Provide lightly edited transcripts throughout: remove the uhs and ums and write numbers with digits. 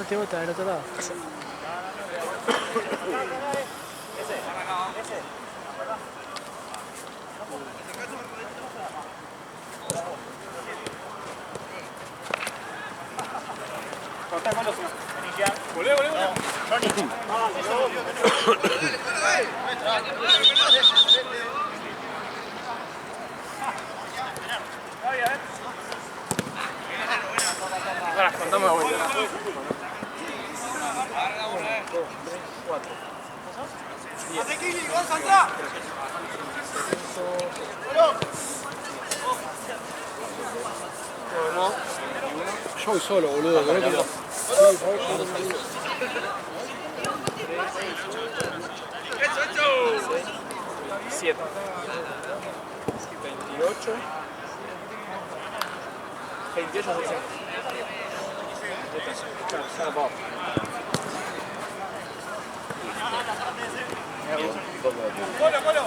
No te botas del otro lado. Volé. Ahora, contame la vuelta. 4. Yo voy solo, boludo. ¿Querés que lo... Sí, por favor, salí. 7. 28. 28, 60. Claro, va. Colo.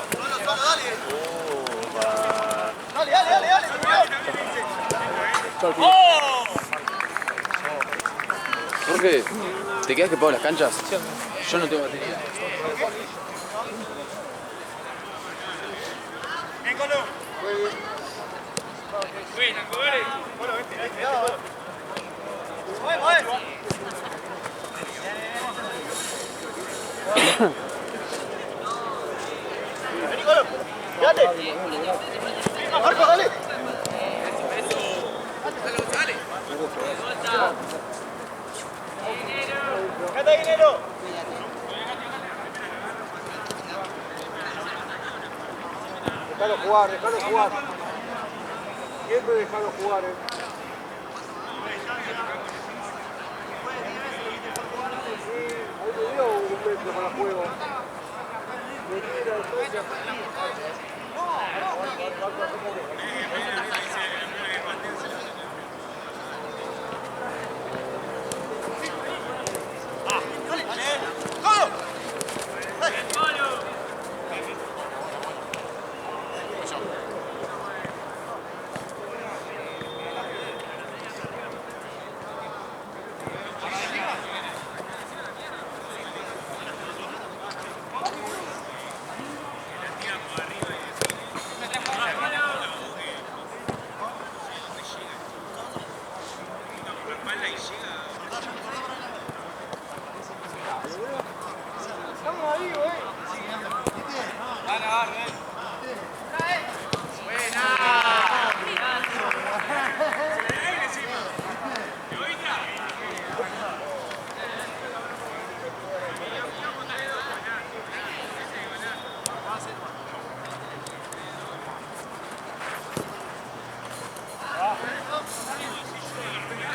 Jorge, ¿te quedas que pago las canchas? Yo no tengo batería. Bien, Colo. Buena, Colo. Colo, vete. Vení, Colo. Quédate. Marco, dale. ¡Quédate, Guinero! Déjalo jugar. Siempre déjalo jugar, Ahí me dio un metro para juego. Me tira el coche.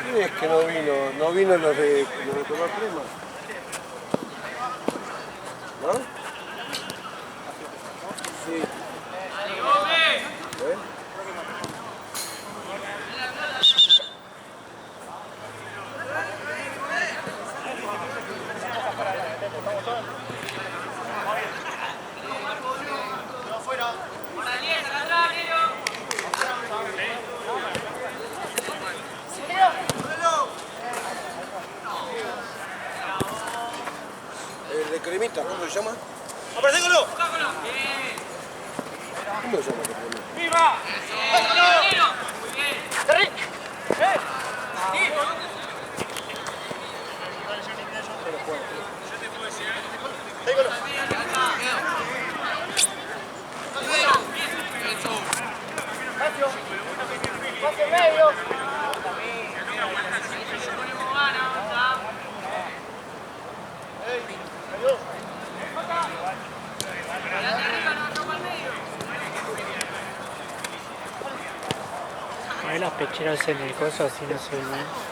¿Quién es que no vino? ¿No vino los de tomar crema? ¿No? Sí. El de cremita, ¿cómo se llama? ¡Aparece, Colo! ¿Cómo se llama el de cremita? ¡Viva! Muy bien. Ahí las pecheras en el coso así no se ven.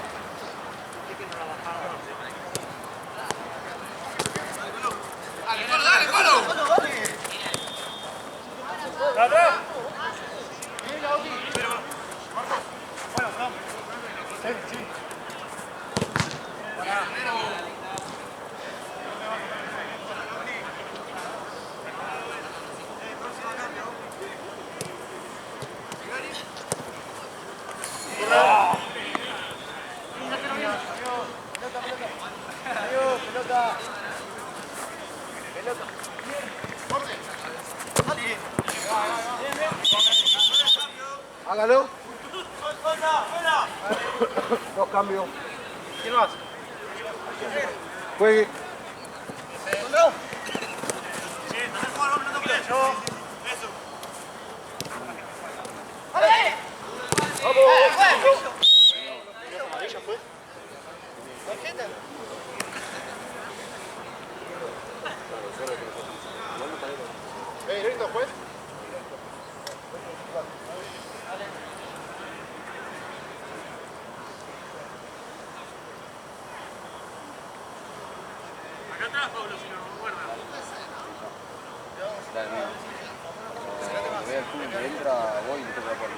Hágalo. Dos cambios. ¿Quién más? Juegue. Directo, juez. Acá atrás, Pablo, si no guarda. Dale, mira. Cuando vea el fútbol que entra, voy y le toco la puerta.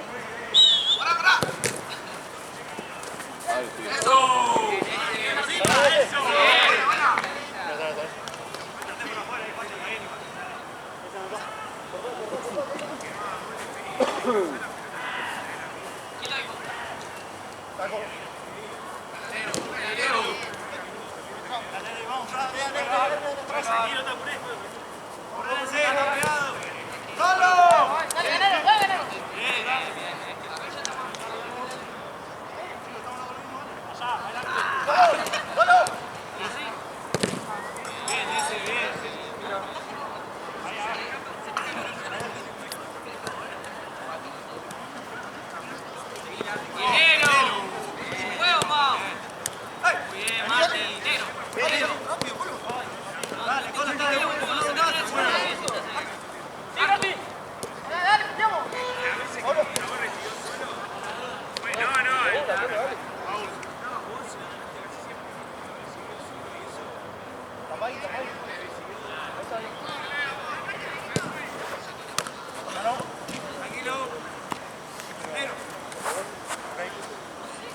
Ahí sí. No,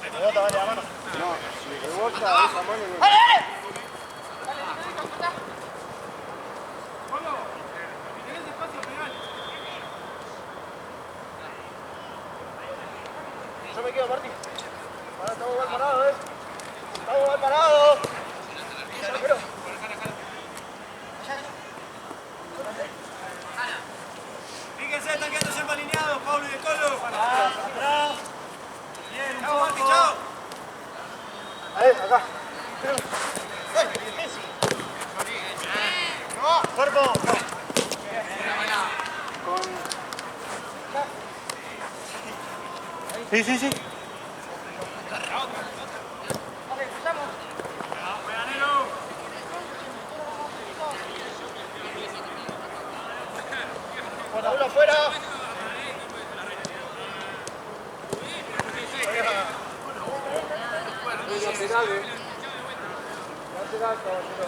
si rebota esa mano no. Yo me quedo, Martín. Ahora estamos mal parados, Estamos mal parados. Fíjense, están quedando siempre alineados, Pablo y De Colo. Atrás. Bien, chao, Martín, chao. Ahí, acá. Cuerpo. Sí, sí, sí. Bueno, uno afuera. Lateral, Lateral, caballero.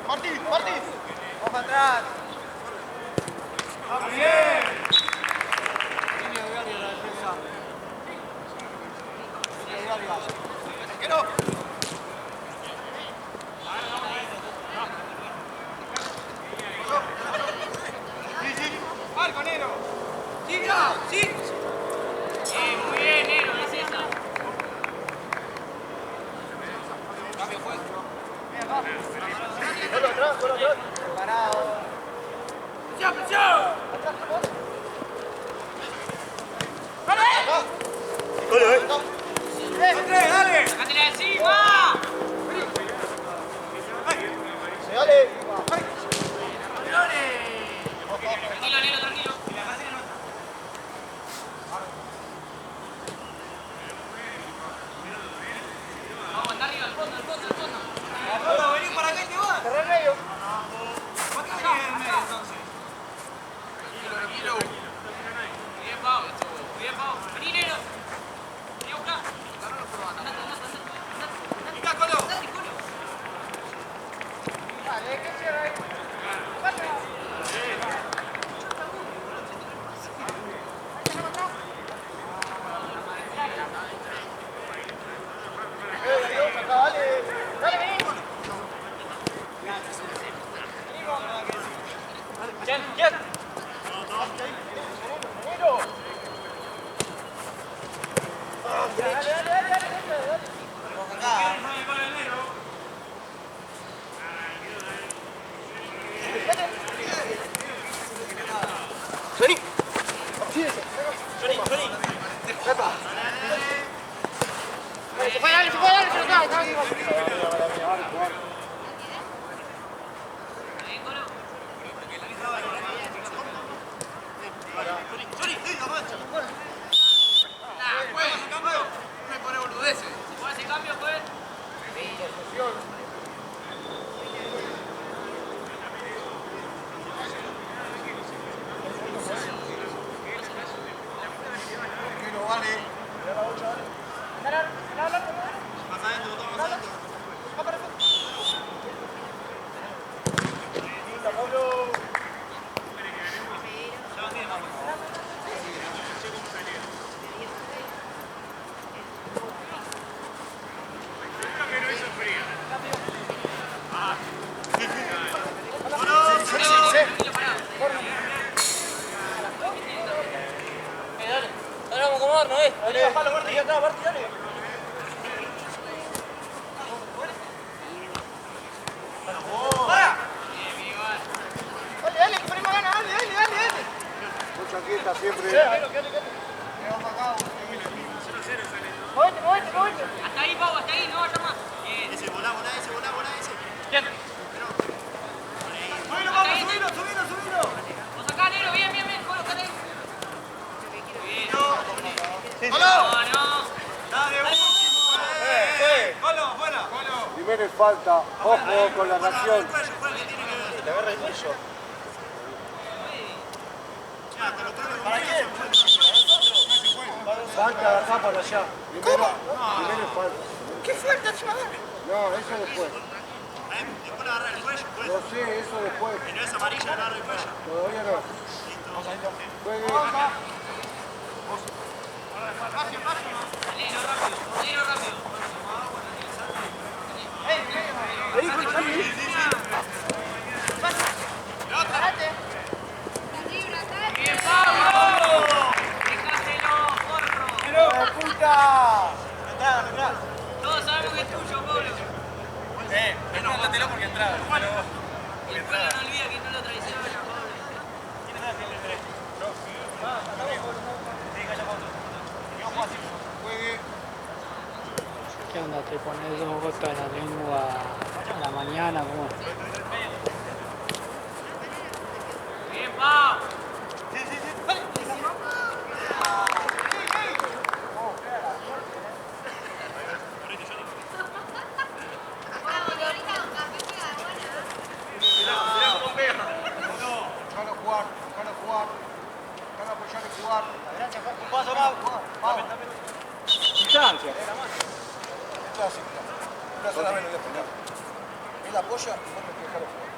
Martín, Martín. Vamos para atrás. ¡Vamos bien! Línea de área la defensa. Línea de área. ¡Quiero! Sí, sí. ¡Marco, Nero! ¡Sí, ya! ¡Sí! Muy bien, Nero, es esa. Cambio fuerte. Solo atrás, solo atrás. Preparado. ¡Presión, presión! Atrás, vamos. ¡Vale! ¡Andrés, dale! ¡Sácatela encima! ¡Se dale! Tranquilo, Nero, tranquilo. Vamos, anda arriba, al fondo, al fondo, al fondo. Pablo, vení para acá y te vas. Cerrá el medio. ¿Para qué venís en el medio entonces? Vení. Sí, ese. Vení. Epa. Se puede, dale, se lo trae. Ese cambio fue. Tranquilo, vale. Más adentro, botón, más adentro. Ahora vamos a acomodarnos, Dale, bajalo, Marti, ya está, Marti, dale. Dale, que ponemos ganas, dale. Mucha quieta siempre. Movete. Hasta ahí, Pau, hasta ahí, no vaya más. Bien. Ese, volá, ese. Bien. Subilo. Vos acá, Nero, bien, colócate ahí. Bien. ¡Golo! No. Dale, ¡Golo, fuera! Jiménez falta. Ojo con la reacción. Fue el que tiene que ver. ¿Le agarra el cuello? Ya, te lo traigo. ¿Para qué? Falta de acá para allá. Jiménez falta. ¿Qué falta, chaval? No, eso después. Después le agarra el cuello, pues. No sé, eso después. Si no es amarilla, le agarra el cuello. Todavía no. Juegue. Nero rápido. Bien, Pablo. Dejáselo, porro. ¡Puta! Todos sabemos que es tuyo, Pablo. Pregúntatelo porque entraba. El pueblo no olvida que no lo traiciona, Pablo. ¿Qué onda? ¿Te pones 2 gotas en la lengua a la mañana? ¿Cómo? Bien, Pau. Déjalo apoyar y jugar. Un paso más. Distancia. Clásica. Una sola vez lo voy a poner. Él apoya y vos tenés que dejarlo jugar.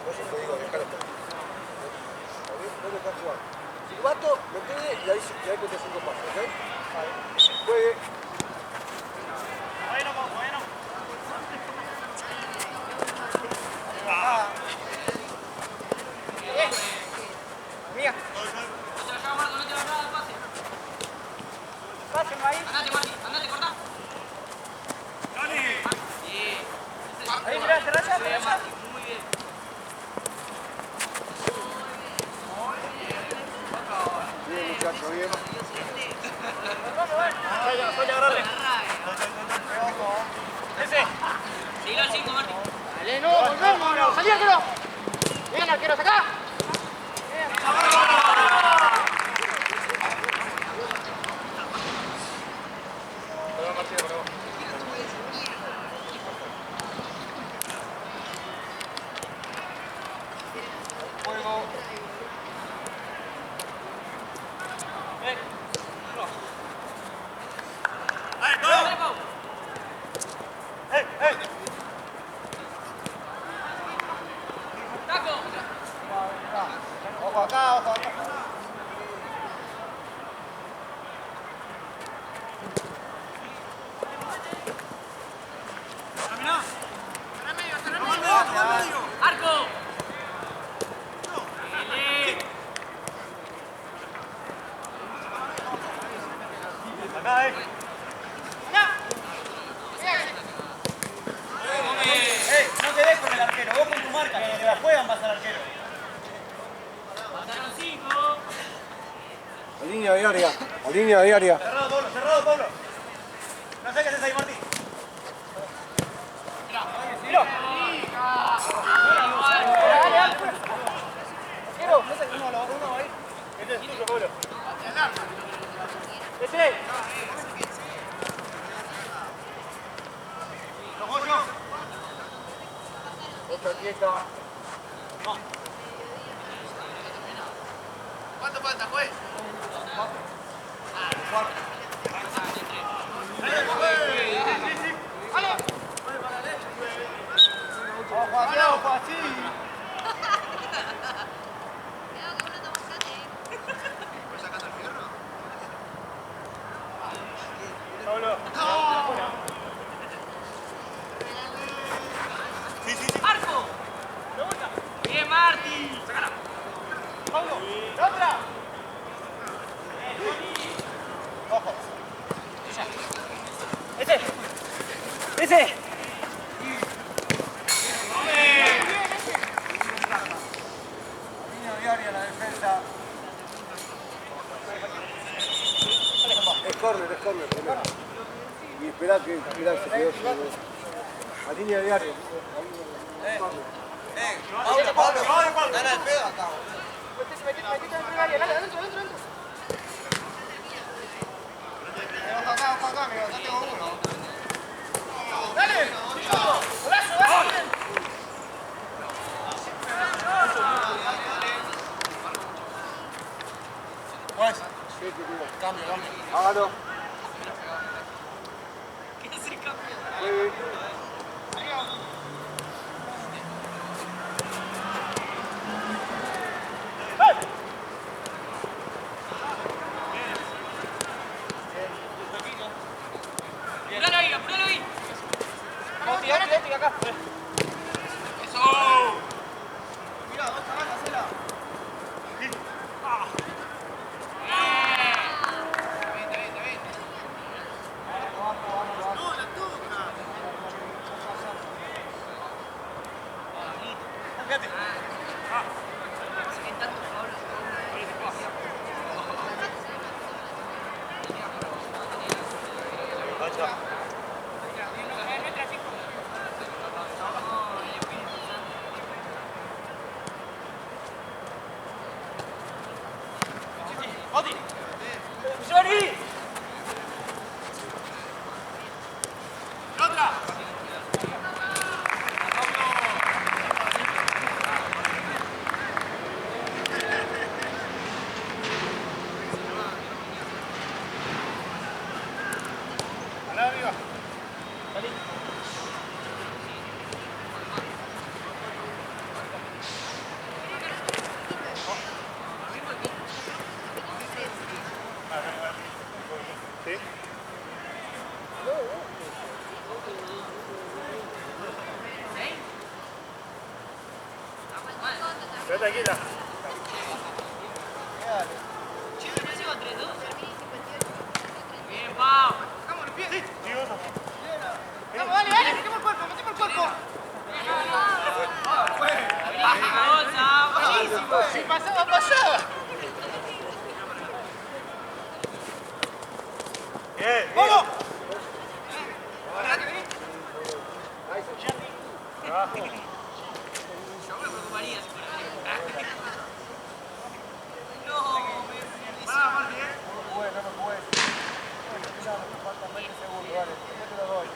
Por eso te digo, dejarlo jugar. ¿Está bien? No dejás jugar. Silbato, lo quede y ahí conté 5 pasos, ¿ok? Juegue. No te vayas, Marco, no te vayas al pase. Pásenlo ahí. Andate, Marti, andate, cortá. Bien. Ahí, mirá, te rayas, te Bien, rayas. Marti, muy bien. Bien, muchacho, bien. Seguilo al 5, Marti. Dale, no, volvemos, salí arquero. Bien, arquero, sacá. Juego. Dale, Pau. Taco. línea diaria. A línea diaria. Cerrado, Pablo. No sé qué haces ahí, Martín. Este es tuyo, Pablo. ¡Ese! ¡Lo voy yo! Otra quieta. ¿Cuánto falta, juez? ¡Ojo, así! Pablo. ¡Marco! ¡Bien, Martín! Pablo, ¡la otra! Ojo. ¡Ese! Línea diaria la defensa. Es córner primero. Y esperá que se quedó sin. A línea diaria. Pablo. Dale al pedo acá. Ojo acá, amigo. Acá tengo uno. Pues. Cambio. Hágalo. ¿Qué hace cambio? Muy bien. Apuralo ahí, apuralo ahí. Eso. Mira, vos acá, hacela. Tranquila. Lleva 3-2. Bien, Pau. Vamos, los pies. Sí, Vamos, dale, metemos el cuerpo, Buenísimo. Si pasaba, pasaba. Bien. ¡Vamos! Trabajo. Yo me preocuparía si fuera bien. No, Va, Martín. No me jugué. Faltan 20 segundos, dale. Después te lo doy.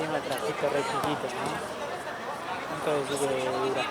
encima el trajito re chiquito, ¿no? ¿Cuánto decir que dura?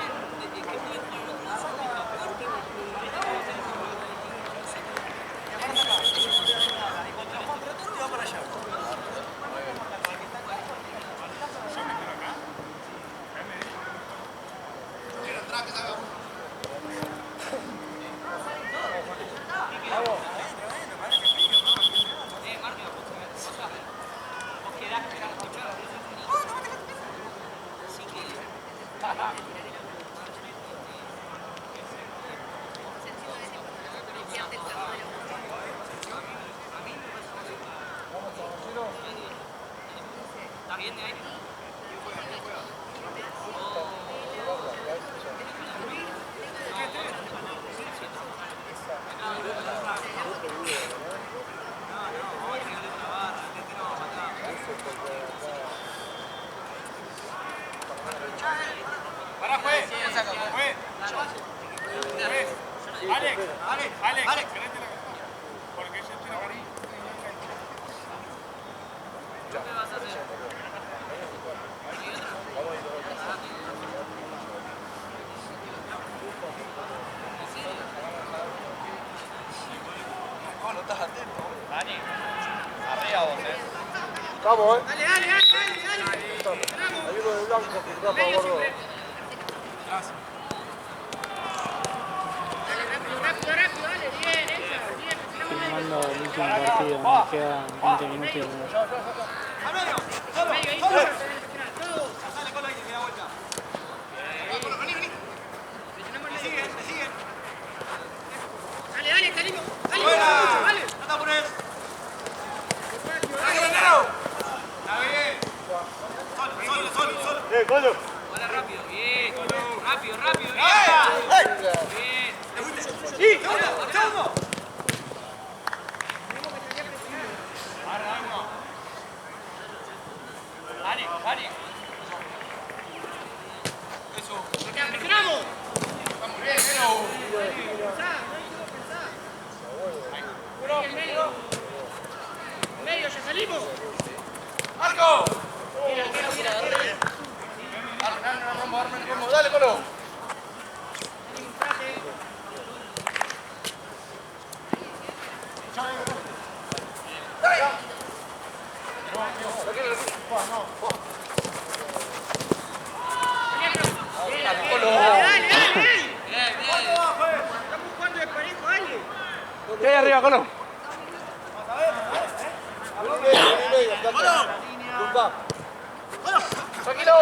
Vamos, Dale, dale, dale, dale, dale. hay uno de blanco que trapa gordo. Rápido, rápido, dale, bien, esa, bien. Filmando el último partido, me quedan 20 minutos y me voy. ¡Al medio! ¡Solo! Medio, ahí, ¡Solo! todo. Sale con ahí, que me da vuelta. Vení, vení. Me siguen, me siguen. Dale, dale, salimos. Dale, ¡Buena! dale. ¡No te apures! ¡Dale, Guerrero! ¡Está bien! Solo, solo, solo. Colo. Hola, rápido, bien. Rápido, rápido, bien. Bien. ¿Te fuiste? ¡Sí! ¡Segundo! ¡Segundo! Dale, dale. Eso. ¡Presionamos! Vamos bien, medio, ya salimos. ¡Marco! Dale, Colo. Dale. Estamos jugando de parejo, dale. ¿Qué hay arriba, Colo? Tranquilo.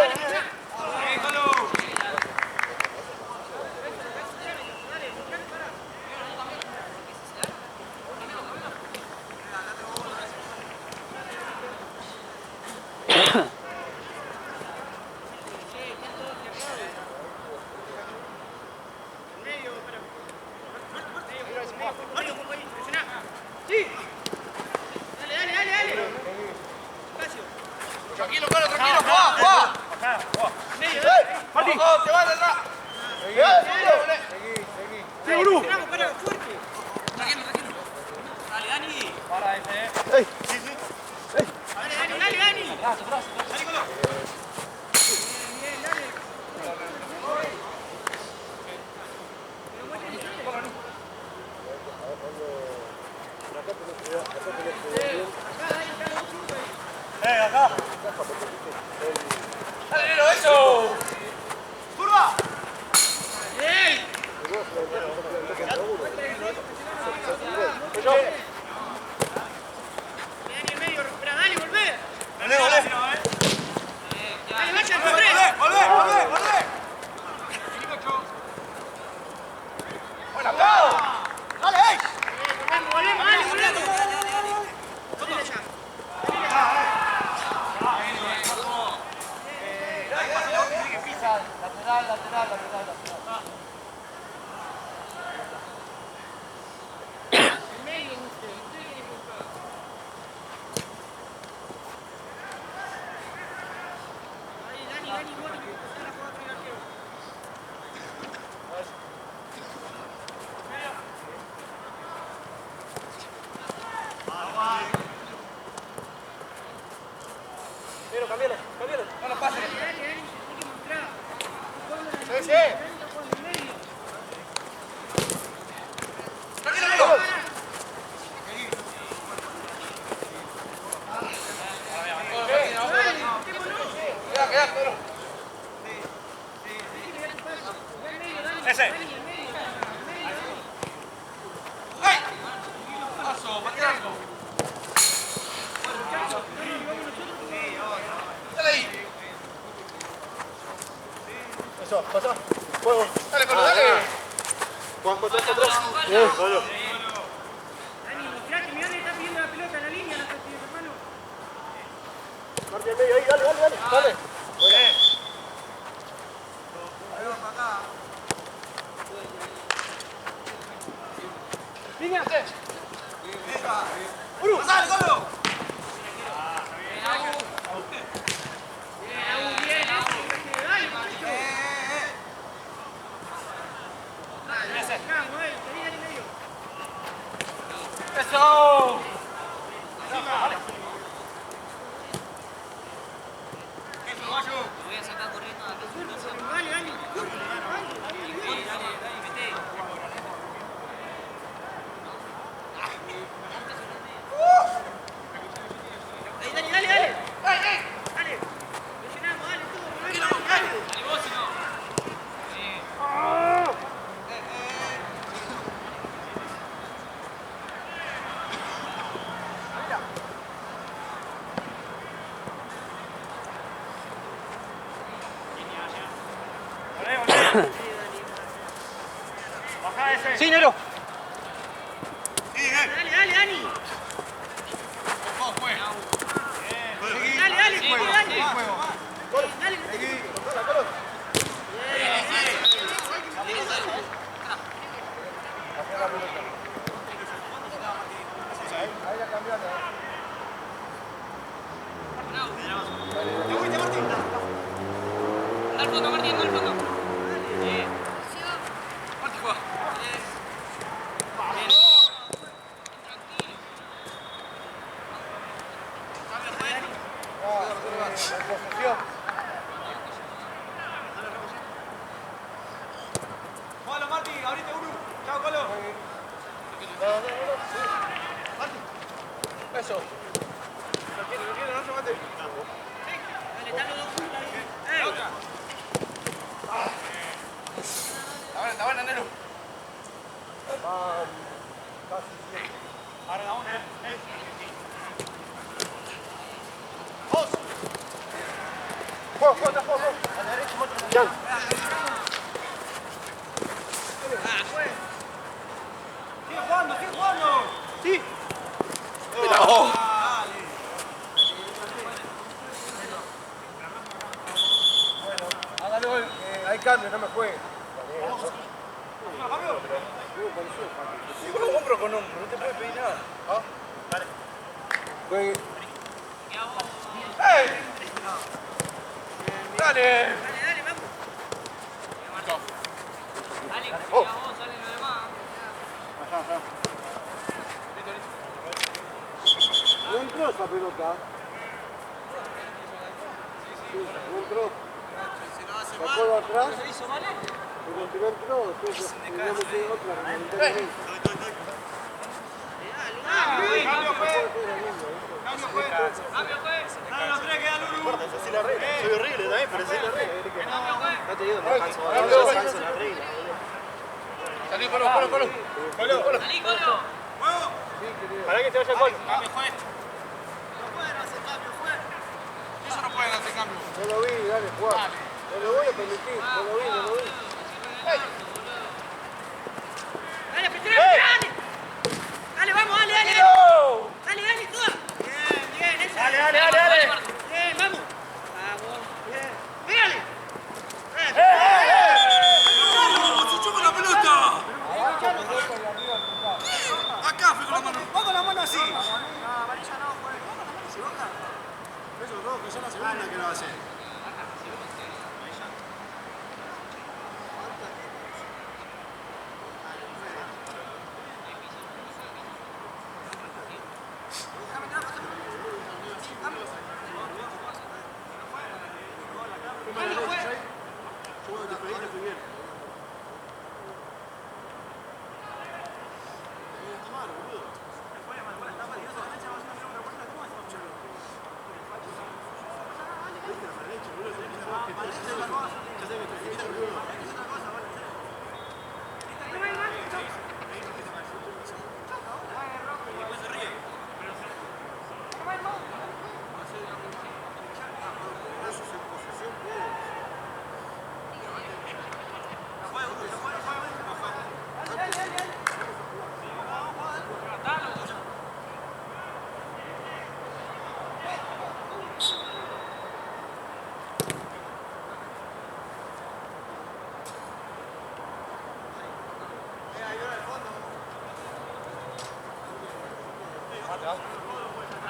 Sí. Dale. Espacio. Tranquilo, Colo, tranquilo. ¡Juá! Medio, dale. Martín. ¡Te vas detrás! Sí, Gurú. Vamos, para, fuerte. Tranquilo. Dale, Dani. Para ese, Ey. Dale, Dani. Dale, Colo. Bien, dale. Acá. ¡Dale, Nero, eso! ¡Curva! Bien. Dani, en medio, recupera, dale, volvé. Volvé. Dale, vaya, corre. ¡Volvé! ¡Buena, bravo! ¡Dale, ey! Volvemos, dale, volvemos. Dale allá. Lateral. En medio, usted. Pero cambialo. No lo pases. Sí. Tranquilo, amigo. Queda, Pedro. Ese. ¡Ay! Paso, pateando. Dale ahí. Eso, pasa. Juego. Dale, Colo, dale. Juan, atrás. Bien, Colo. Dani, mostrate, mirá que está pidiendo la pelota en la línea, no está pidiendo, hermano. Martín, medio ahí, dale. Dale. Línea. ¡Pasale, Colo! ¡Eso! Voy a sacar corriendo a dale, Dani. Dale, mete. Dale. Dale. Presionamos, dale, todo. Dale vos, si no. Baja ese. Sí, Nero. Dale, Dani. Dale, Juego. Dale. Ahí la cambiaron. Te fuiste, Martín. Al fondo, Martín, al fondo. Martín, juega. Posesión. Jugalo, Martín. Abrite uno. Chao, Colo. Eso. No quiere, no se mate. Dale, dale, dos puntas. La otra. Está buena, Nero. Ahora la una. Vos. Juego. A la derecha, Jan. Sigue jugando. Sí. Hágale gol. Hay cambio, no me juegue. Hombro con hombro, no te puedes pedir nada. Dale. Juegue. ¡Ey! Dale. Dale, vamos. Dale, vos, dale lo demás. No entró esa pelota. Sí, no entró. Sacó de atrás. Pero si no entró, después no metí otra. Cambio, Dale los tres, queda Lulu. Así la regla. Soy horrible también, pero así la regla. No te digo, me canso. Descanso la regla. Salí, Colo. Salí, Colo. ¡Juego! Para que te vaya Colo. Cambio, juez. Eso no pueden hacer cambio. No lo vi, dale, jugá. No lo voy a permitir. No lo vi. Dale, dale. Dale, vamos, dale. Dale, toda. Bien, esa. Dale. Bien, vamos. Bien. Pégale. ¡Chuchu con la pelota! Acá fue con la mano. Va con la mano así. Eso rojo, ya la segunda que lo hace.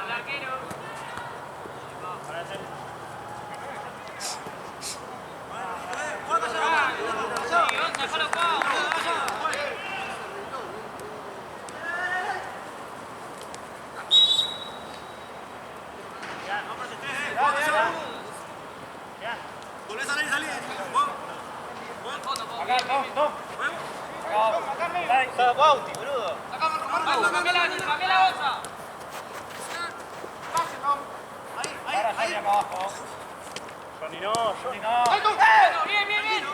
Al arquero. Sí, once, déjalo acá. Volvés a salir, salí. Cambiá la bolsa. Bien, bien, bien.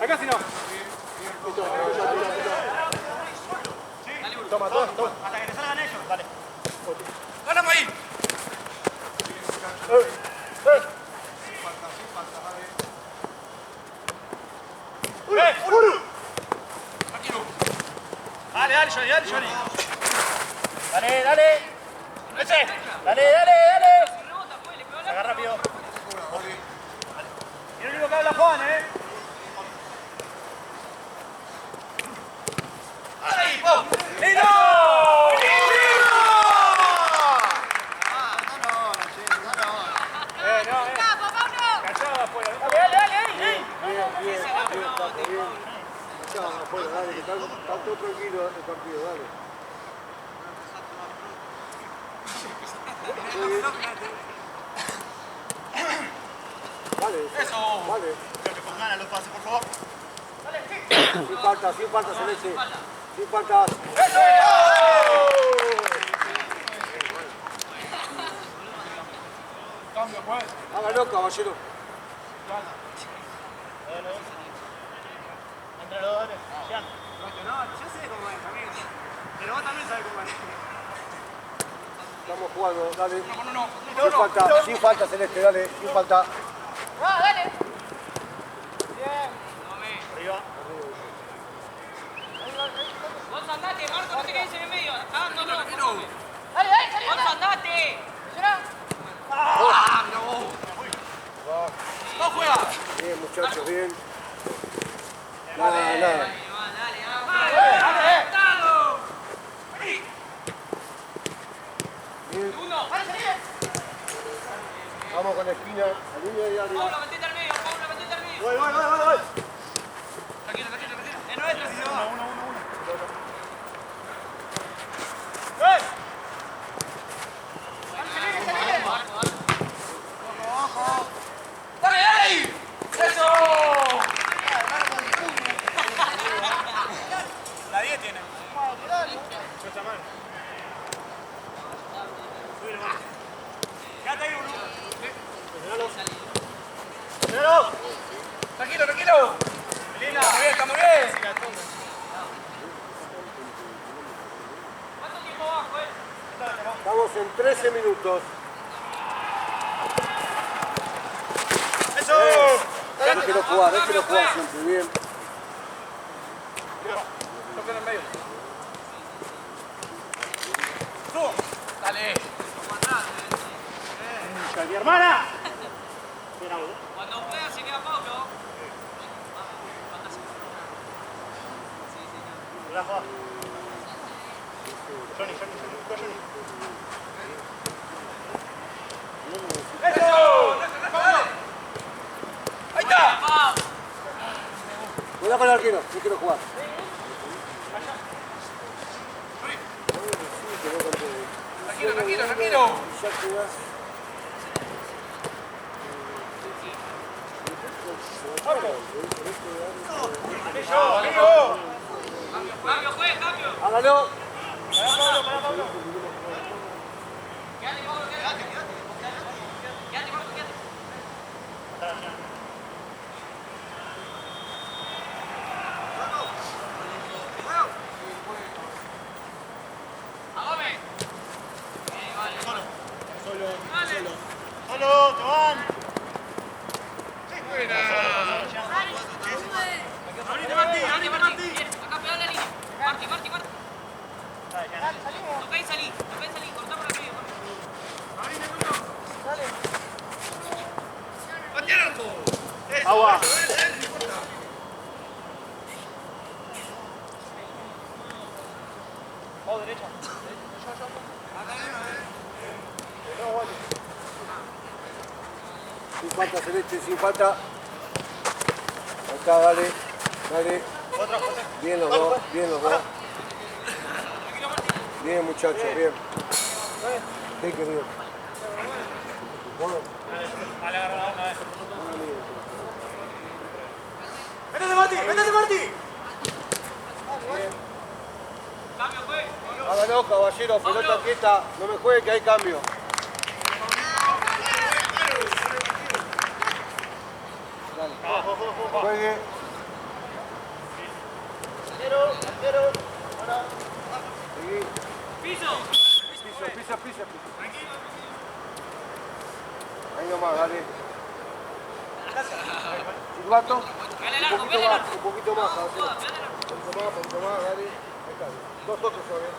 Acá si no. Toma, toma. Hasta que te salgan ellos. Dale. Ganamos ahí. Dale, Johnny. Dale. Ese. Dale. Rebota, pues, le pegó al Saca rápido. Y el único que habla Juan, ¡Ahí, pum! ¡Lindo! Callado afuera. Bien, Chao, afuera, dale, que está todo tranquilo el partido, dale. Vale, Eso. vale. Quiero que pongan a los pases, por favor. Sin falta, Celeste. Sin faltas. Cambio, pues. Hágalo, caballero. Entre los dos, Jean. No, yo sé cómo es, amigo. Pero vos también sabés cómo es. Estamos jugando, dale. No. Sin falta, Celeste, dale. Sin falta. dale. Arriba. Vos andate, Marco, no te quedes en el medio. No. Dale, vos andate. ¡No juega! Bien, muchachos, bien. Nada. Dale. Bien. Uno. Vamos con la esquina, la línea de área. Paula, metete al medio. Voy. Tranquilo. Es nuestro, si se va. Uno. ¡Dale! ¡Eso! La 10 tiene. Quédate ahí, Bruno. Tranquilo. Melina, muy bien. ¿Cuánto tiempo bajo, Estamos en 13 minutos. ¡Eso! Déjelo jugar siempre, bien. Toca en el medio. ¡Tú! Dale. ¡Mi hermana! Cuando pueda se queda Pablo. Johnny. ¡Ahí está! Cuidado con el arquero, yo quiero jugar. Tranquilo. Ya quedas. Cambio, juez, cambio. Hágalo. Quédate, Pablo, quédate. Quédate, Pablo, quédate. A Gómez. Vale. Solo, Tomán. Abrite, Martí. Bien, acá pegale la línea. Marti. Toca y salí, cortamos el medio. Agua. Sin falta, Celeste, sin falta. Acá, dale. Bien los dos. Bien, muchachos, bien. Sí, querido. Bueno. ¡Métete, Martí! Cambio, juez. Hágalo, caballero, pelota quieta. No me juegue que hay cambio. Dale. Juegue. Seguí. Piso. Piso. Ahí nomás, dale. Silbato. Pégale el arco, Un poquito más, caballero. Pégale el arco. Un poquito más, dale. Ahí está. Dos toques todavía.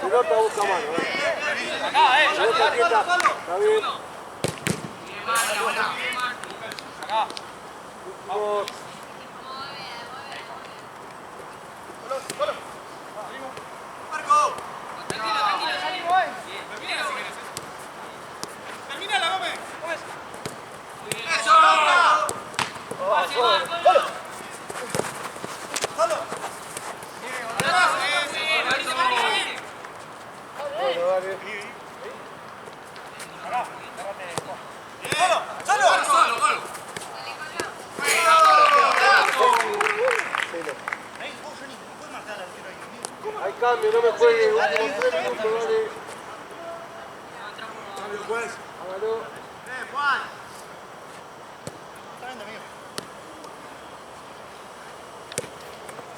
Pelota busca mano. Pelota quieta. Está bien. Vamos. Tranquilo, salimos. ¡Termínala, Gómez! Eso. Bueno, dale. Hay cambio, no me juegue. Un 3 minutos, dale. Cambio, juez. Hágalo. Juan.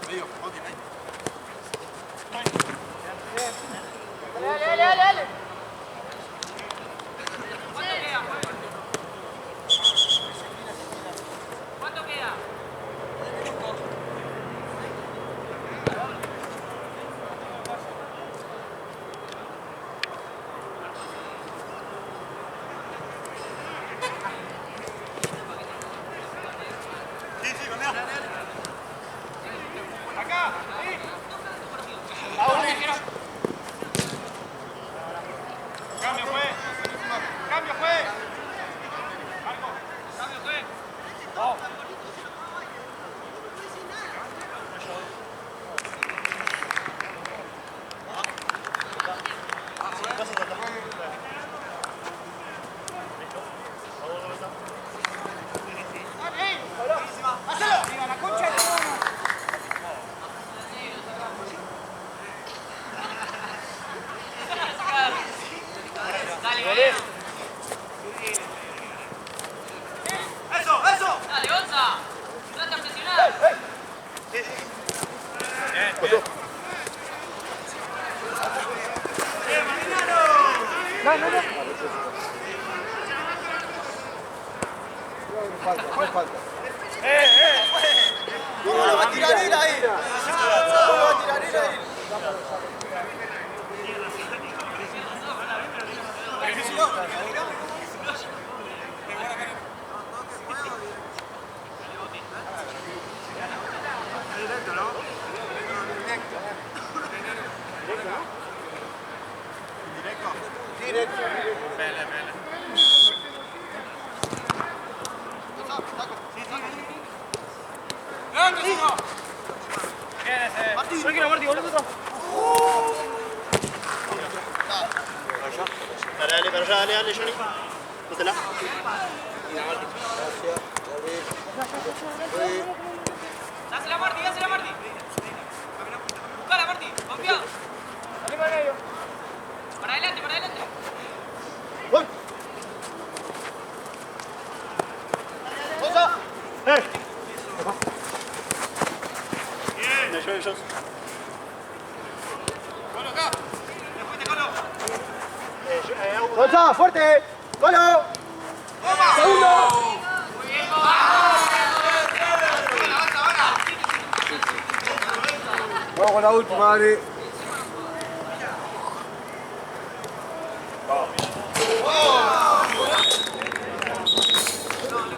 Medio, ok. ¿Cuánto queda? Sí, cambia. Acá, ahí. Cambio, juez. Cambio, juez. Marco. Cambio, juez. Dale, vale. ¡Eso! Dale, Gonza. Trata de presionar. No falta. ¿Cómo va a tirar él ahí? ¿Cómo va a tirar él ahí? Directo. Tranquilo, Marti, volvemos atrás. Dale, para allá, dale, Johnny. Pótela. Gracias, David. Dásela, Marti, dásela, Marti. Buscala, Marti, confiado. Arriba en ello. Para adelante, para adelante. ¡Gol! ¡Cosa! Bien. Ellos. Colo acá. Ya fuiste, Colo. ¡Gonza, fuerte! ¡Golo! ¡Segundo! Vamos con la última, dale.